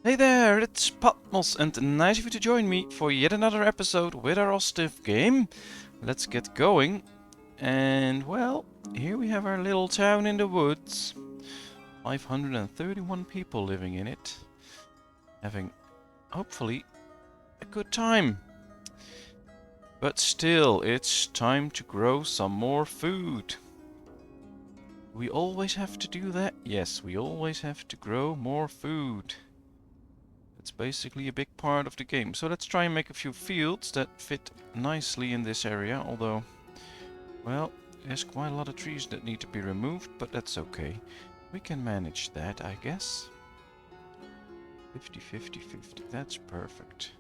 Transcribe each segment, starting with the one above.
Hey there, it's Patmos and nice of you to join me for yet another episode with our Ostriv game. Let's get going. And well, here we have our little town in the woods. 531 people living in it. Having, hopefully, a good time. But still, it's time to grow some more food. We always have to do that? Yes, we always have to grow more food. It's basically a big part of the game. So let's try and make a few fields that fit nicely in this area, although, well, there's quite a lot of trees that need to be removed, but that's okay. We can manage that, I guess. 50, 50, 50, that's perfect.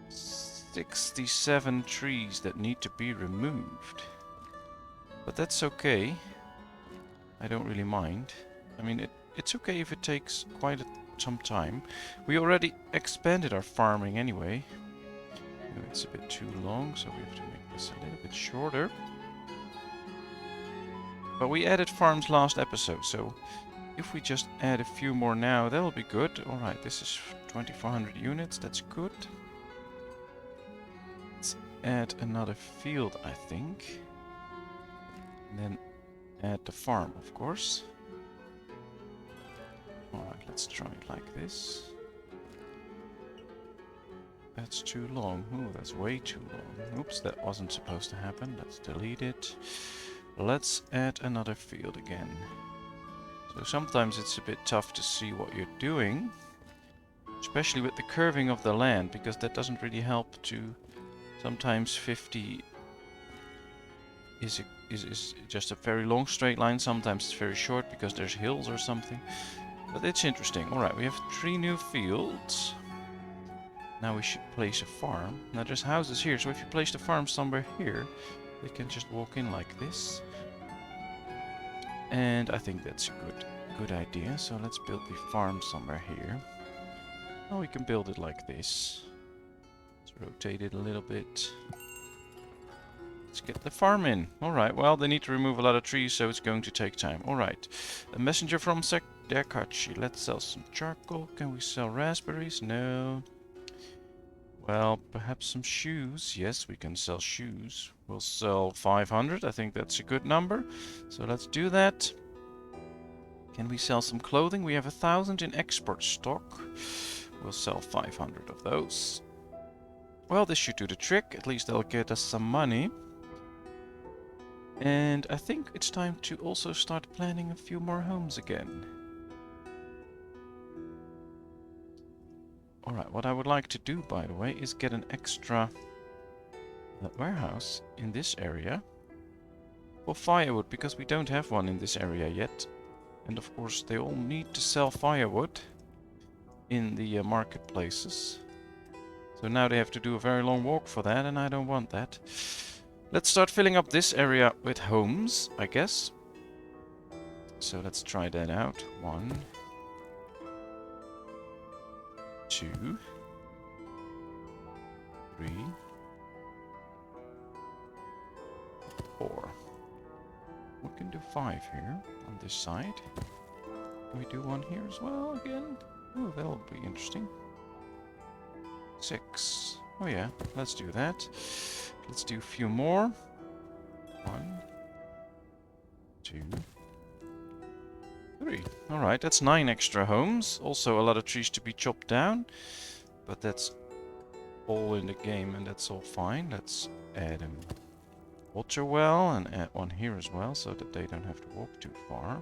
67 trees that need to be removed. But that's okay. I don't really mind. I mean, it's okay if it takes quite some time. We already expanded our farming anyway. It's a bit too long, so we have to make this a little bit shorter. But we added farms last episode, so if we just add a few more now, that'll be good. Alright, this is 2400 units, that's good. Let's add another field, I think. And then add the farm, of course. Alright, let's try it like this. That's too long. Ooh, that's way too long. Oops, that wasn't supposed to happen. Let's delete it. Let's add another field again. So sometimes it's a bit tough to see what you're doing. Especially with the curving of the land, because that doesn't really help to... Sometimes 50 is just a very long straight line. Sometimes it's very short because there's hills or something. But it's interesting. Alright, we have 3 new fields. Now we should place a farm. Now there's houses here, so if you place the farm somewhere here, they can just walk in like this. And I think that's a good idea. So let's build the farm somewhere here. Now we can build it like this. Let's rotate it a little bit. Let's get the farm in. Alright, well, they need to remove a lot of trees, so it's going to take time. Alright, a messenger from Dakachi. Let's sell some charcoal. Can we sell raspberries? No. Well, perhaps some shoes. Yes, we can sell shoes. We'll sell 500. I think that's a good number. So let's do that. Can we sell some clothing? We have 1,000 in export stock. We'll sell 500 of those. Well, this should do the trick. At least they'll get us some money. And I think it's time to also start planning a few more homes again. Alright, what I would like to do, by the way, is get an extra warehouse in this area for firewood, because we don't have one in this area yet. And of course, they all need to sell firewood in the marketplaces. So now they have to do a very long walk for that, and I don't want that. Let's start filling up this area with homes, I guess. So let's try that out. 1, 2, 3, 4. We can do 5 here on this side. Can we do 1 here as well again? Oh, that'll be interesting. 6. Oh yeah, let's do that. Let's do a few more. 1, 2, 3. Alright, that's 9 extra homes. Also a lot of trees to be chopped down. But that's all in the game and that's all fine. Let's add a water well and add 1 here as well, so that they don't have to walk too far.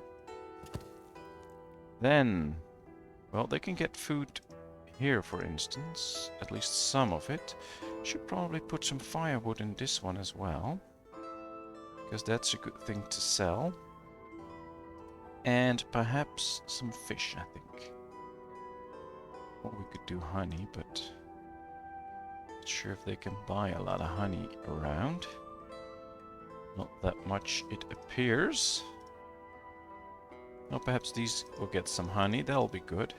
Then, well, they can get food here, for instance. At least some of it. Should probably put some firewood in this one as well, because that's a good thing to sell. And perhaps some fish, I think. Or we could do honey, but not sure if they can buy a lot of honey around. Not that much, it appears. Well, perhaps these will get some honey. That'll be good.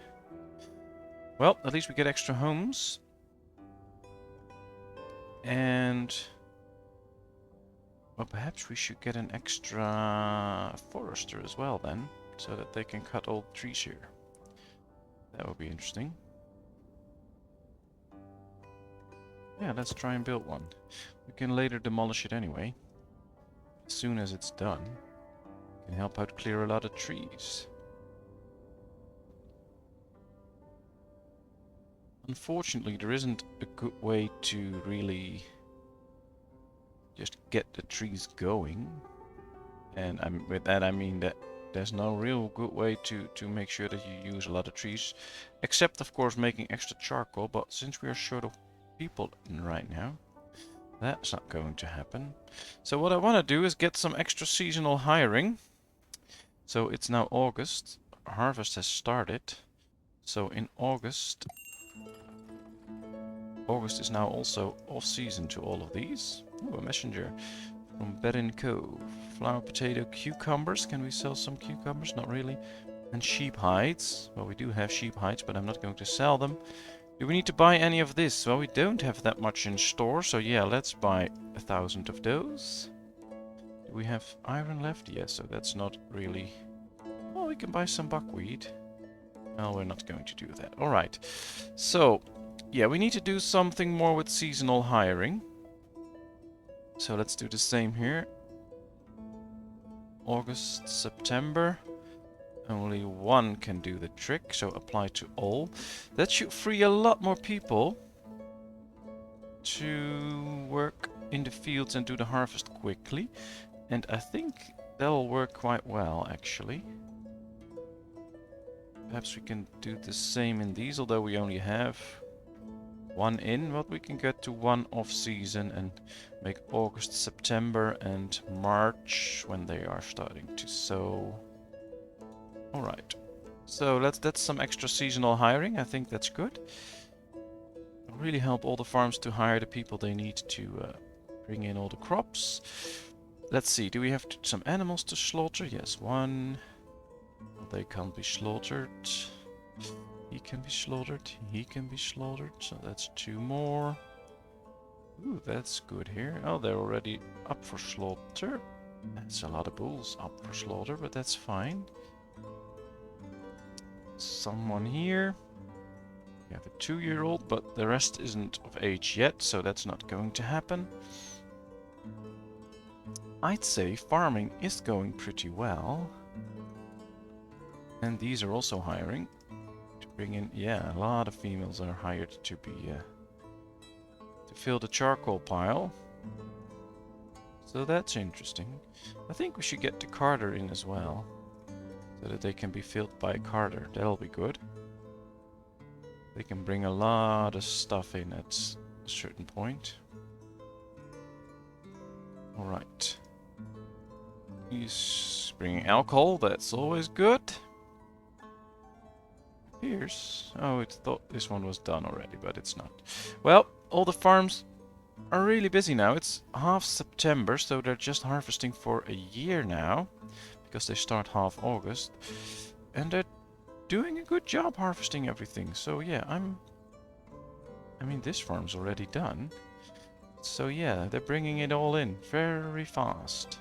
Well, at least we get extra homes. And... well, perhaps we should get an extra forester as well then, so that they can cut old trees here. That would be interesting. Yeah, let's try and build one. We can later demolish it anyway. As soon as it's done, it can help out clear a lot of trees. Unfortunately, there isn't a good way to really just get the trees going. And with that I mean that there's no real good way to make sure that you use a lot of trees. Except, of course, making extra charcoal. But since we are short of people right now, that's not going to happen. So what I want to do is get some extra seasonal hiring. So it's now August. Harvest has started. So in August is now also off-season to all of these. Ooh, a messenger from Berin Cove. Flower, potato, cucumbers. Can we sell some cucumbers? Not really. And sheep hides. Well, we do have sheep hides, but I'm not going to sell them. Do we need to buy any of this? Well, we don't have that much in store, so yeah, let's buy 1,000 of those. Do we have iron left? Yes, so that's not really... Well, we can buy some buckwheat. Well, we're not going to do that. Alright, so... Yeah, we need to do something more with seasonal hiring. So let's do the same here. August, September. Only one can do the trick, so apply to all. That should free a lot more people to work in the fields and do the harvest quickly. And I think that'll work quite well, actually. Perhaps we can do the same in these, although we only have one in, but we can get to one off season and make August, September and March when they are starting to sow. Alright, so that's some extra seasonal hiring. I think that's good. It'll really help all the farms to hire the people they need to bring in all the crops. Let's see, do we have some animals to slaughter? Yes, one. Well, they can't be slaughtered. He can be slaughtered, he can be slaughtered, so that's two more. Ooh, that's good here. Oh, they're already up for slaughter. That's a lot of bulls up for slaughter, but that's fine. Someone here. We have a 2-year-old, but the rest isn't of age yet, so that's not going to happen. I'd say farming is going pretty well. And these are also hiring. Bring in, yeah, a lot of females are hired to be to fill the charcoal pile. So that's interesting. I think we should get the carter in as well, so that they can be filled by a carter. That'll be good. They can bring a lot of stuff in at a certain point. All right. He's bringing alcohol. That's always good. Here's... Oh, it thought this one was done already, but it's not. Well, all the farms are really busy now. It's half September, so they're just harvesting for a year now, because they start half August. And they're doing a good job harvesting everything. So yeah, I mean, this farm's already done. So yeah, they're bringing it all in very fast.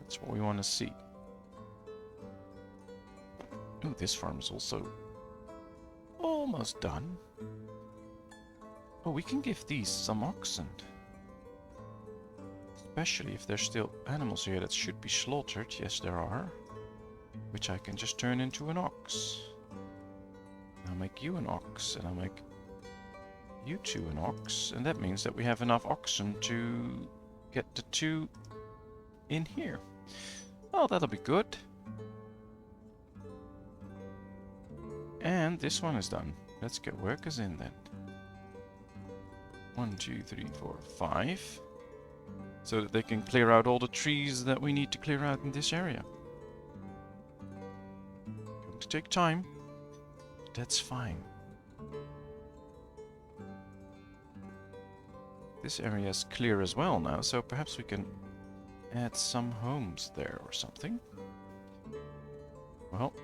That's what we want to see. Ooh, this farm is also almost done. Oh, we can give these some oxen. Especially if there's still animals here that should be slaughtered. Yes, there are. Which I can just turn into an ox. I'll make you an ox, and I'll make you two an ox. And that means that we have enough oxen to get the 2 in here. Well, that'll be good. And this one is done. Let's get workers in then. 1, 2, 3, 4, 5. So that they can clear out all the trees that we need to clear out in this area. Going to take time. That's fine. This area is clear as well now, so perhaps we can add some homes there or something. Well,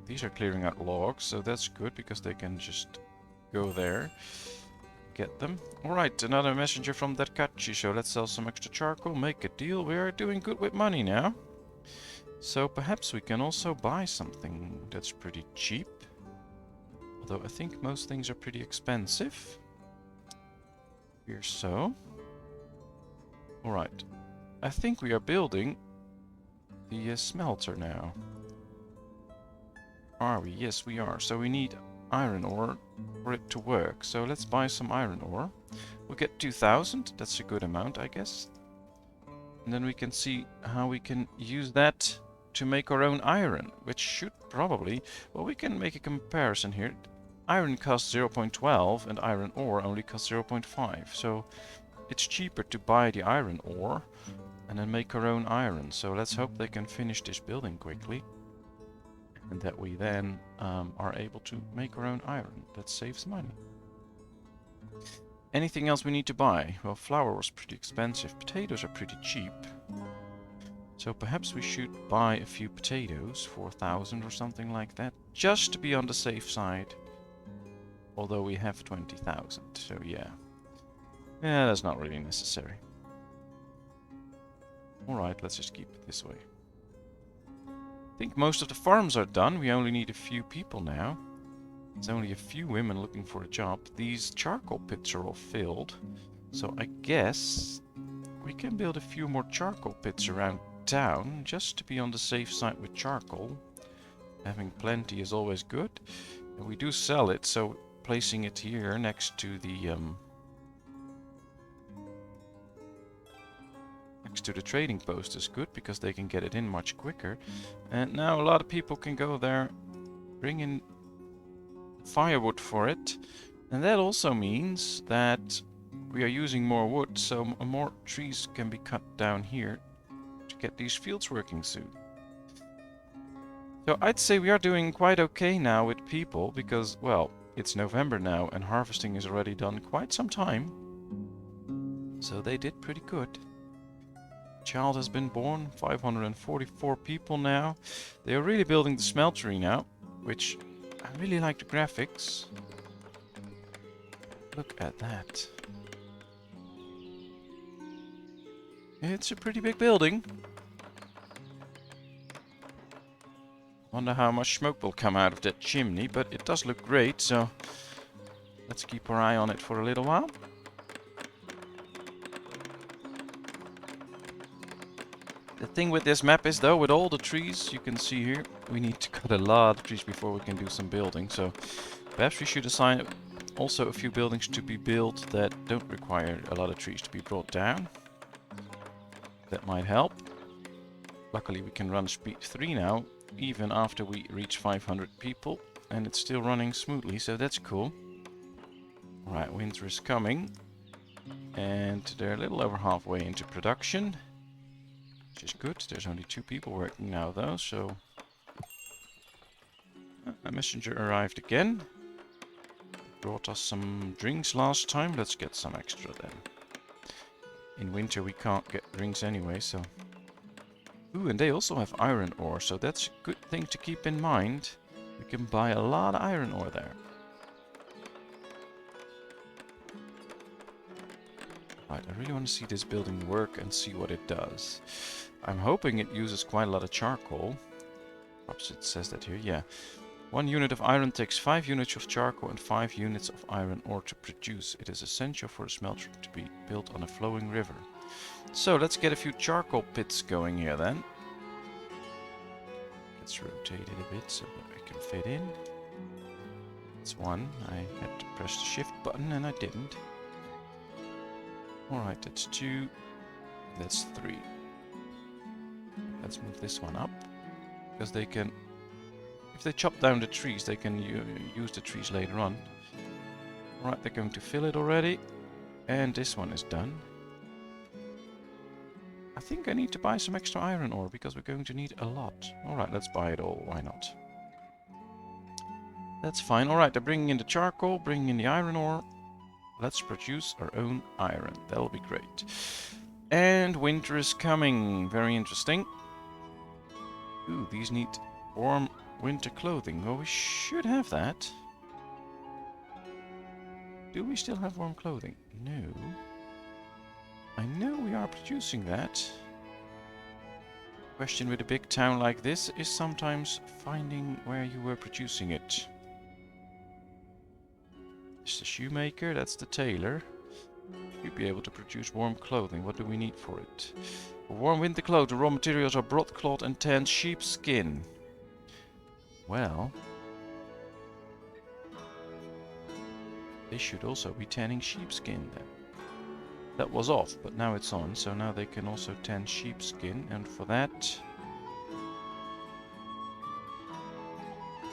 these are clearing out logs, so that's good because they can just go there, get them. Alright, another messenger from Derkachi, so let's sell some extra charcoal, make a deal. We are doing good with money now. So perhaps we can also buy something that's pretty cheap. Although I think most things are pretty expensive. Here so. Alright. I think we are building the smelter now. Are we? Yes, we are. So we need iron ore for it to work. So let's buy some iron ore. We'll get 2,000. That's a good amount, I guess. And then we can see how we can use that to make our own iron, which should probably... Well, we can make a comparison here. Iron costs 0.12 and iron ore only costs 0.5. So it's cheaper to buy the iron ore and then make our own iron. So let's hope they can finish this building quickly. And that we then are able to make our own iron. That saves money. Anything else we need to buy? Well, flour was pretty expensive. Potatoes are pretty cheap. So perhaps we should buy a few potatoes, 4,000 or something like that, just to be on the safe side. Although we have 20,000, so yeah. Yeah, that's not really necessary. Alright, let's just keep it this way. I think most of the farms are done. We only need a few people now. There's only a few women looking for a job. These charcoal pits are all filled. So I guess we can build a few more charcoal pits around town, just to be on the safe side with charcoal. Having plenty is always good. And we do sell it, so placing it here next to the trading post is good, because they can get it in much quicker. And now a lot of people can go there, bring in firewood for it, and that also means that we are using more wood, so more trees can be cut down here to get these fields working soon. So I'd say we are doing quite okay now with people, because, well, it's November now and harvesting is already done quite some time. So they did pretty good. Child has been born, 544 people now. They are really building the smeltery now, which I really like the graphics. Look at that. It's a pretty big building. Wonder how much smoke will come out of that chimney, but it does look great, so let's keep our eye on it for a little while. The thing with this map is, though, with all the trees you can see here, we need to cut a lot of trees before we can do some building. So perhaps we should assign also a few buildings to be built that don't require a lot of trees to be brought down. That might help. Luckily we can run speed 3 now, even after we reach 500 people, and it's still running smoothly, so that's cool. Alright, winter is coming, and they're a little over halfway into production. Which is good. There's only 2 people working now, though, so... A messenger arrived again. Brought us some drinks last time. Let's get some extra then. In winter we can't get drinks anyway, so... Ooh, and they also have iron ore, so that's a good thing to keep in mind. We can buy a lot of iron ore there. Right, I really want to see this building work and see what it does. I'm hoping it uses quite a lot of charcoal. Perhaps it says that here, yeah. 1 unit of iron takes 5 units of charcoal and 5 units of iron ore to produce. It is essential for a smelter to be built on a flowing river. So let's get a few charcoal pits going here then. Let's rotate it a bit so that I can fit in. That's 1. I had to press the shift button and I didn't. Alright, that's 2. That's 3. Let's move this one up, because they can, if they chop down the trees, they can use the trees later on. Alright, they're going to fill it already, and this one is done. I think I need to buy some extra iron ore, because we're going to need a lot. Alright, let's buy it all, why not? That's fine. Alright, they're bringing in the charcoal, bringing in the iron ore. Let's produce our own iron, that'll be great. And winter is coming, very interesting. Ooh, these need warm winter clothing. Well, we should have that. Do we still have warm clothing? No. I know we are producing that. Question with a big town like this is sometimes finding where you were producing it. It's the shoemaker, that's the tailor. You'd be able to produce warm clothing. What do we need for it? For warm winter clothes, the raw materials are broadcloth and tanned sheepskin. Well, they should also be tanning sheepskin then. That was off, but now it's on, so now they can also tan sheepskin, and for that...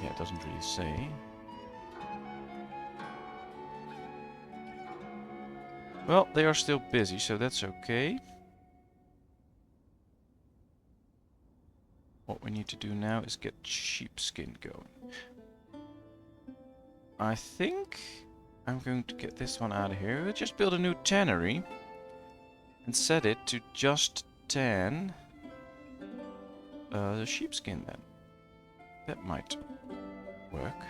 yeah, it doesn't really say. Well, they are still busy, so that's okay. What we need to do now is get sheepskin going. I think I'm going to get this one out of here. We'll just build a new tannery and set it to just tan the sheepskin then. That might work.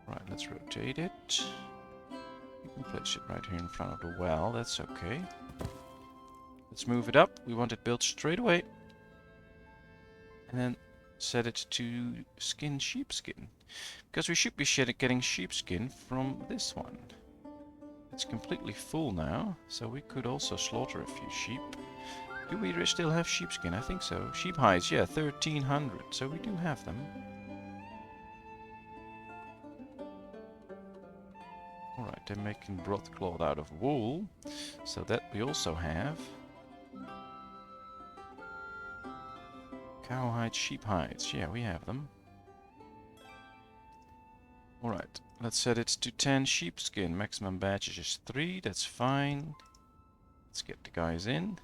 Right, let's rotate it. You can place it right here in front of the well, that's okay. Let's move it up. We want it built straight away. And then set it to skin sheepskin. Because we should be getting sheepskin from this one. It's completely full now, so we could also slaughter a few sheep. Do we still have sheepskin? I think so. Sheep hides, yeah, 1300, so we do have them. Alright, they're making broadcloth out of wool, so that we also have. Cowhide, sheep hides, yeah, we have them. Alright, let's set it to 10 sheepskin. Maximum batches is 3, that's fine. Let's get the guys in.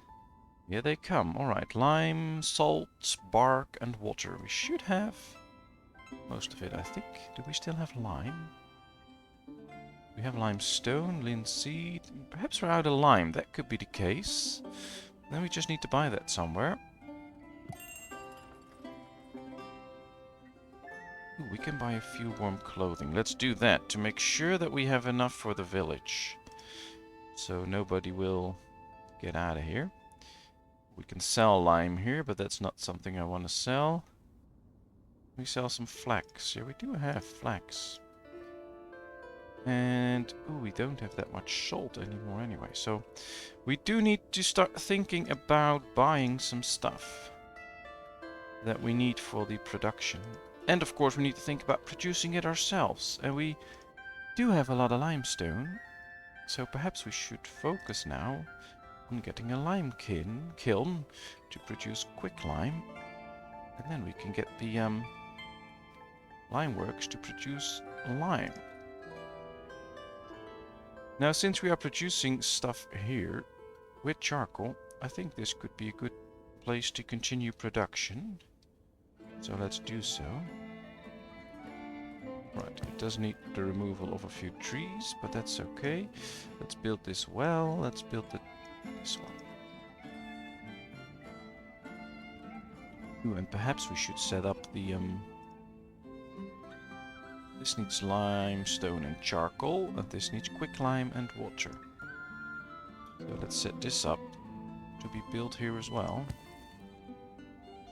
Here they come. Alright, lime, salt, bark, and water. We should have most of it, I think. Do we still have lime? We have limestone, linseed. Perhaps we're out of lime. That could be the case. Then we just need to buy that somewhere. Ooh, we can buy a few warm clothing. Let's do that to make sure that we have enough for the village. So nobody will get out of here. We can sell lime here, but that's not something I want to sell. We sell some flax. Yeah, we do have flax. And, ooh, we don't have that much salt anymore anyway. So we do need to start thinking about buying some stuff that we need for the production. And of course we need to think about producing it ourselves. And we do have a lot of limestone. So perhaps we should focus now on getting a lime kiln to produce quicklime. And then we can get the lime works to produce lime. Now since we are producing stuff here with charcoal, I think this could be a good place to continue production. So let's do so. Right, it does need the removal of a few trees, but that's okay. Let's build this well. Let's build this one. Ooh, and perhaps we should set up the this needs limestone and charcoal, and this needs quicklime and water. So let's set this up to be built here as well.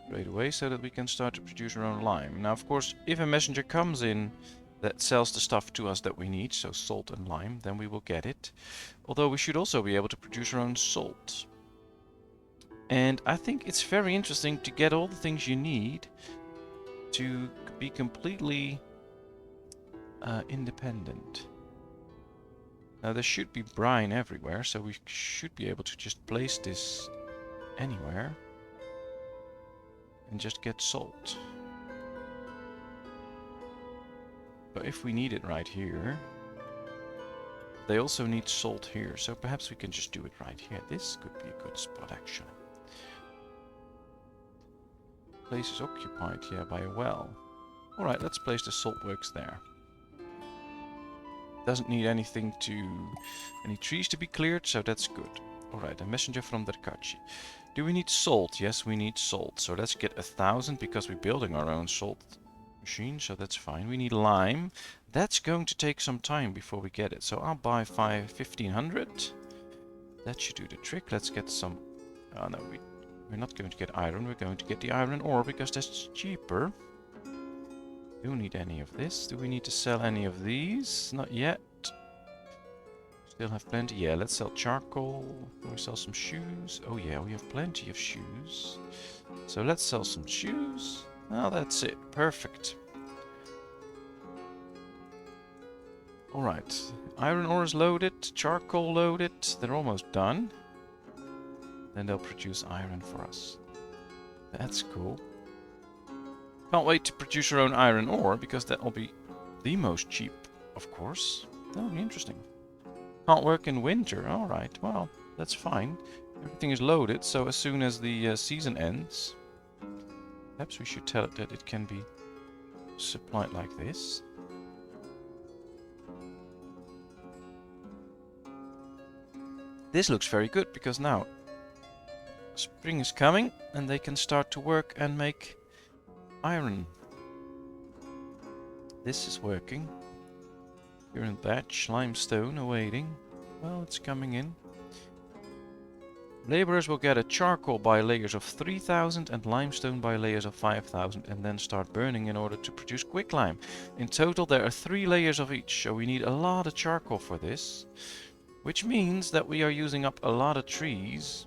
Straight away, so that we can start to produce our own lime. Now, of course, if a messenger comes in that sells the stuff to us that we need, so salt and lime, then we will get it. Although we should also be able to produce our own salt. And I think it's very interesting to get all the things you need to be completely independent. Now, there should be brine everywhere, so we should be able to just place this anywhere. And just get salt. But if we need it right here, they also need salt here, so perhaps we can just do it right here. This could be a good spot actually. Place is occupied here by a well. Alright, let's place the salt works there. Doesn't need any trees to be cleared, so that's good. Alright, a messenger from Derkachi. Do we need salt? Yes, we need salt. So let's get 1,000 because we're building our own salt machine, so that's fine. We need lime. That's going to take some time before we get it. So I'll buy 1,500. That should do the trick. Let's get some... Oh no, we're not going to get iron. We're going to get the iron ore because that's cheaper. Do we need any of this? Do we need to sell any of these? Not yet. Still have plenty. Yeah, let's sell charcoal. Can we sell some shoes? Oh yeah, we have plenty of shoes. So let's sell some shoes. Oh, that's it. Perfect. Alright. Iron ore is loaded. Charcoal loaded. They're almost done. Then they'll produce iron for us. That's cool. Can't wait to produce our own iron ore, because that will be the most cheap, of course. That'll be interesting. Can't work in winter. Alright, well, that's fine. Everything is loaded, so as soon as the season ends, perhaps we should tell it that it can be supplied like this. This looks very good, because now spring is coming and they can start to work and make iron. This is working. Current batch, limestone awaiting. Well, it's coming in. Laborers will get a charcoal by layers of 3000 and limestone by layers of 5000 and then start burning in order to produce quicklime. In total there are 3 layers of each, so we need a lot of charcoal for this. Which means that we are using up a lot of trees.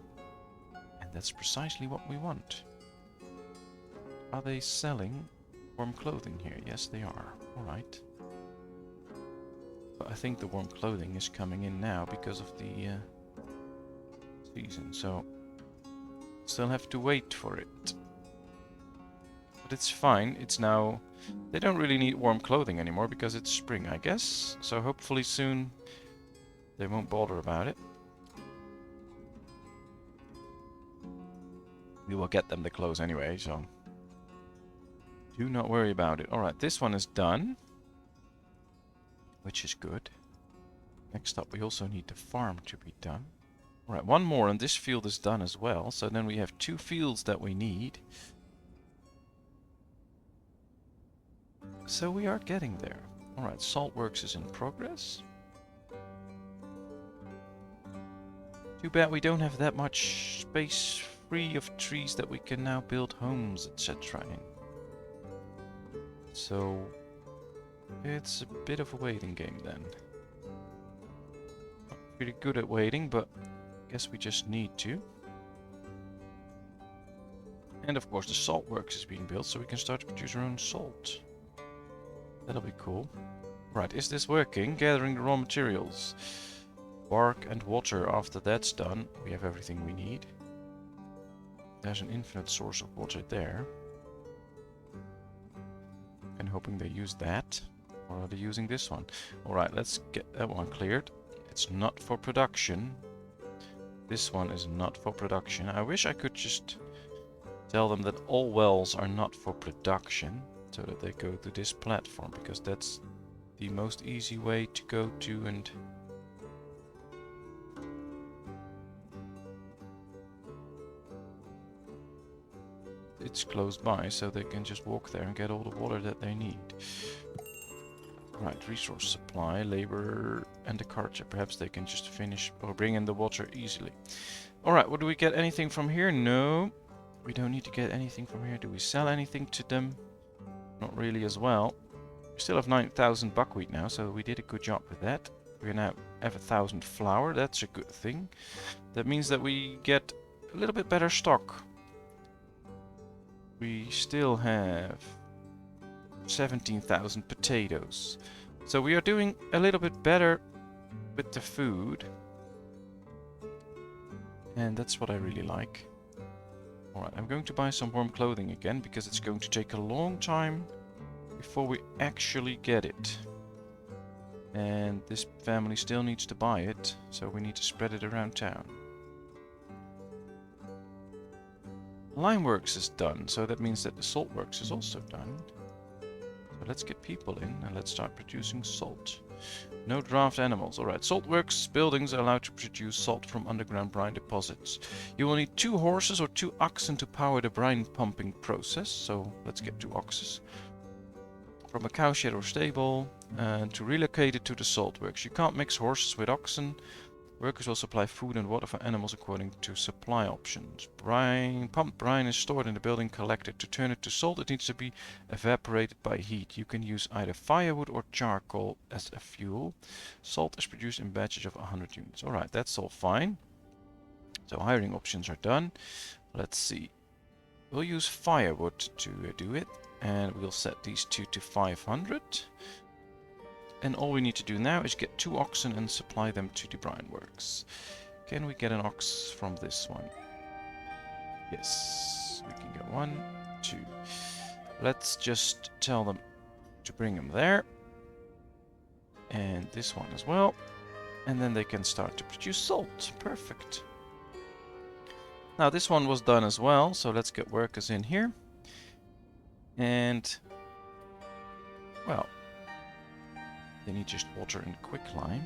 And that's precisely what we want. Are they selling warm clothing here? Yes, they are. Alright. But I think the warm clothing is coming in now because of the season, so still have to wait for it. But it's fine. It's now... They don't really need warm clothing anymore because it's spring, I guess. So hopefully soon they won't bother about it. We will get them the clothes anyway, so do not worry about it. Alright, this one is done, which is good. Next up, we also need the farm to be done. Alright, one more, and this field is done as well. So then we have 2 fields that we need. So we are getting there. Alright, saltworks is in progress. Too bad we don't have that much space free of trees that we can now build homes, etc. in. So it's a bit of a waiting game then. Not pretty good at waiting, but I guess we just need to. And of course the salt works is being built, so we can start to produce our own salt. That'll be cool. Right, is this working? Gathering the raw materials. Bark and water. After that's done, we have everything we need. There's an infinite source of water there. And hoping they use that. Or are they using this one? Alright, let's get that one cleared. It's not for production. This one is not for production. I wish I could just tell them that all wells are not for production, so that they go to this platform, because that's the most easy way to go to and it's close by, so they can just walk there and get all the water that they need. Right, resource supply, labor, and the carts. Perhaps they can just finish or bring in the water easily. Alright, what do we get? Anything from here? No. We don't need to get anything from here. Do we sell anything to them? Not really as well. We still have 9,000 buckwheat now, so we did a good job with that. We now have 1,000 flour. That's a good thing. That means that we get a little bit better stock. We still have 17,000 potatoes. So we are doing a little bit better with the food. And that's what I really like. Alright, I'm going to buy some warm clothing again, because it's going to take a long time before we actually get it. And this family still needs to buy it, so we need to spread it around town. Limeworks is done, so that means that the saltworks is also done. So let's get people in and let's start producing salt. No draft animals. Alright, saltworks buildings are allowed to produce salt from underground brine deposits. You will need 2 horses or 2 oxen to power the brine pumping process, so let's get 2 oxes. From a cowshed or stable, and to relocate it to the saltworks. You can't mix horses with oxen. Workers will supply food and water for animals according to supply options. Pumped brine is stored in the building collected. To turn it to salt, it needs to be evaporated by heat. You can use either firewood or charcoal as a fuel. Salt is produced in batches of 100 units. Alright, that's all fine. So hiring options are done. Let's see. We'll use firewood to do it. And we'll set these two to 500. And all we need to do now is get 2 oxen and supply them to the brine works. Can we get an ox from this one? Yes, we can get 1, 2. Let's just tell them to bring them there. And this one as well. And then they can start to produce salt. Perfect. Now this one was done as well, so let's get workers in here. And, well, they need just water and quicklime.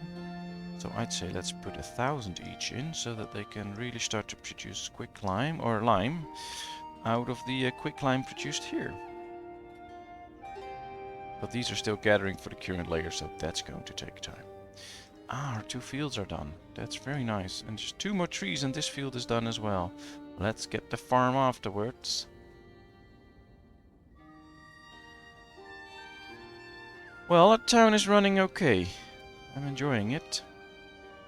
So I'd say let's put 1,000 each in, so that they can really start to produce quicklime, or lime, out of the quicklime produced here. But these are still gathering for the current layer, so that's going to take time. Ah, our 2 fields are done. That's very nice. And just 2 more trees and this field is done as well. Let's get the farm afterwards. Well, our town is running okay. I'm enjoying it.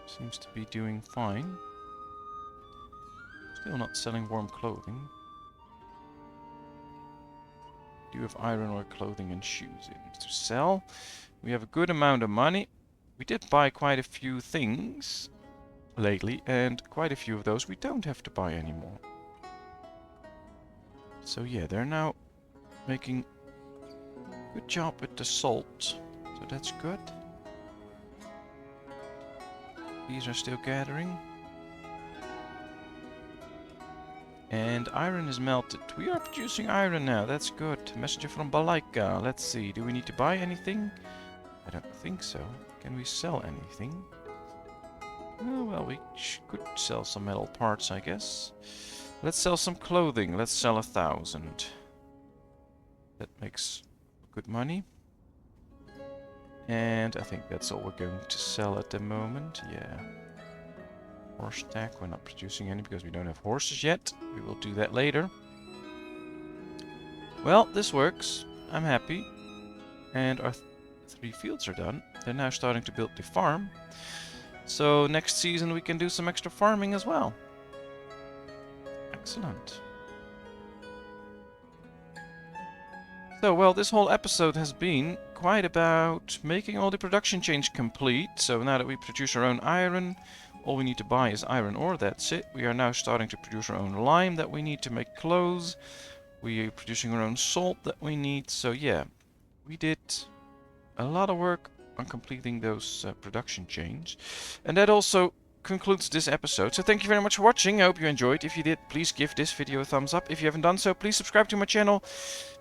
Seems to be doing fine. Still not selling warm clothing. Do have iron ore, clothing and shoes in to sell. We have a good amount of money. We did buy quite a few things lately, and quite a few of those we don't have to buy anymore. So yeah, they're now making good job with the salt, so that's good. These are still gathering. And iron is melted. We are producing iron now, that's good. Messenger from Balaika. Let's see, do we need to buy anything? I don't think so. Can we sell anything? Oh, well, we could sell some metal parts, I guess. Let's sell some clothing. Let's sell 1,000. That makes good money. And I think that's all we're going to sell at the moment. Yeah. Horse tack. We're not producing any because we don't have horses yet. We will do that later. Well, this works. I'm happy. And our 3 fields are done. They're now starting to build the farm. So next season we can do some extra farming as well. Excellent. So, well, this whole episode has been quite about making all the production chains complete. So now that we produce our own iron, all we need to buy is iron ore, that's it. We are now starting to produce our own lime that we need to make clothes. We are producing our own salt that we need. So yeah, we did a lot of work on completing those production chains. And that also concludes this episode. So thank you very much for watching. I hope you enjoyed. If you did, please give this video a thumbs up. If you haven't done so, please subscribe to my channel.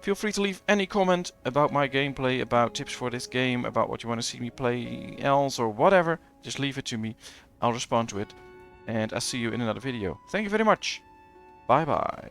Feel free to leave any comment about my gameplay, about tips for this game, about what you want to see me play else or whatever. Just leave it to me. I'll respond to it. And I'll see you in another video. Thank you very much. Bye bye.